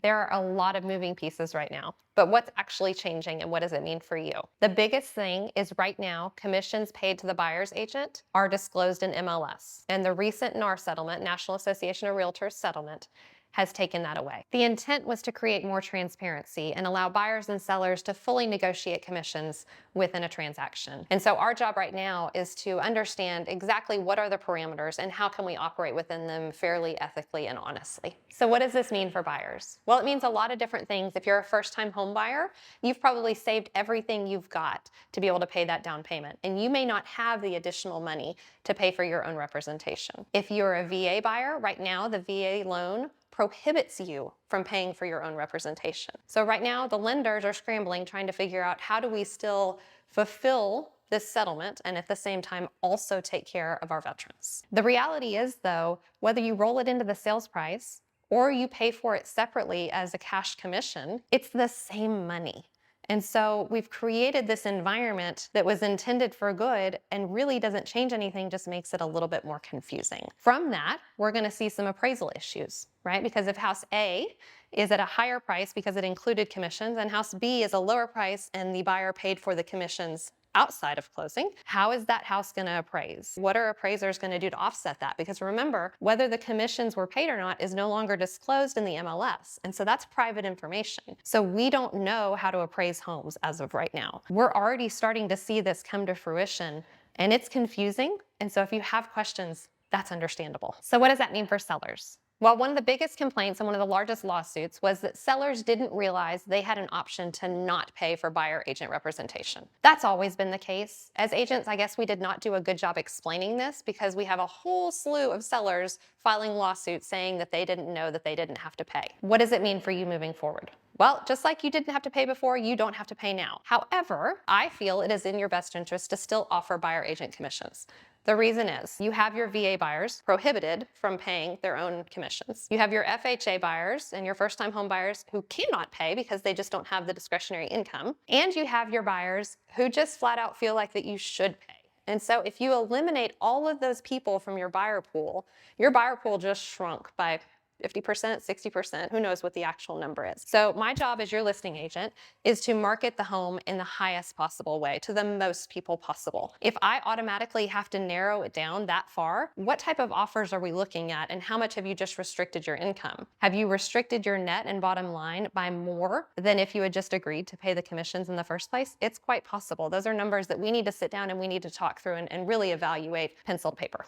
There are a lot of moving pieces right now, but what's actually changing and what does it mean for you? The biggest thing is right now, commissions paid to the buyer's agent are disclosed in MLS. And the recent NAR settlement, National Association of Realtors settlement, has taken that away. The intent was to create more transparency and allow buyers and sellers to fully negotiate commissions within a transaction. And so our job right now is to understand exactly what are the parameters and how can we operate within them fairly, ethically, and honestly. So what does this mean for buyers? Well, it means a lot of different things. If you're a first-time home buyer, you've probably saved everything you've got to be able to pay that down payment, and you may not have the additional money to pay for your own representation. If you're a VA buyer, right now the VA loan prohibits you from paying for your own representation. So right now the lenders are scrambling trying to figure out how do we still fulfill this settlement and at the same time also take care of our veterans. The reality is though, whether you roll it into the sales price or you pay for it separately as a cash commission, it's the same money. And so we've created this environment that was intended for good and really doesn't change anything, just makes it a little bit more confusing. From that, we're going to see some appraisal issues, right? Because if house A is at a higher price because it included commissions and house B is a lower price and the buyer paid for the commissions outside of closing, how is that house going to appraise? What are appraisers going to do to offset that? Because remember, whether the commissions were paid or not is no longer disclosed in the MLS. And so that's private information. So we don't know how to appraise homes as of right now. We're already starting to see this come to fruition and it's confusing. And so if you have questions, that's understandable. So what does that mean for sellers? Well, one of the biggest complaints and one of the largest lawsuits was that sellers didn't realize they had an option to not pay for buyer agent representation. That's always been the case. As agents, I guess we did not do a good job explaining this because we have a whole slew of sellers filing lawsuits saying that they didn't know that they didn't have to pay. What does it mean for you moving forward? Well, just like you didn't have to pay before, you don't have to pay now. However, I feel it is in your best interest to still offer buyer agent commissions. The reason is you have your VA buyers prohibited from paying their own commissions. You have your FHA buyers and your first-time home buyers who cannot pay because they just don't have the discretionary income. And you have your buyers who just flat out feel like that you should pay. And so if you eliminate all of those people from your buyer pool just shrunk by 50%, 60%, who knows what the actual number is. So my job as your listing agent is to market the home in the highest possible way to the most people possible. If I automatically have to narrow it down that far, what type of offers are we looking at and how much have you just restricted your income? Have you restricted your net and bottom line by more than if you had just agreed to pay the commissions in the first place? It's quite possible. Those are numbers that we need to sit down and we need to talk through and really evaluate pencil to paper.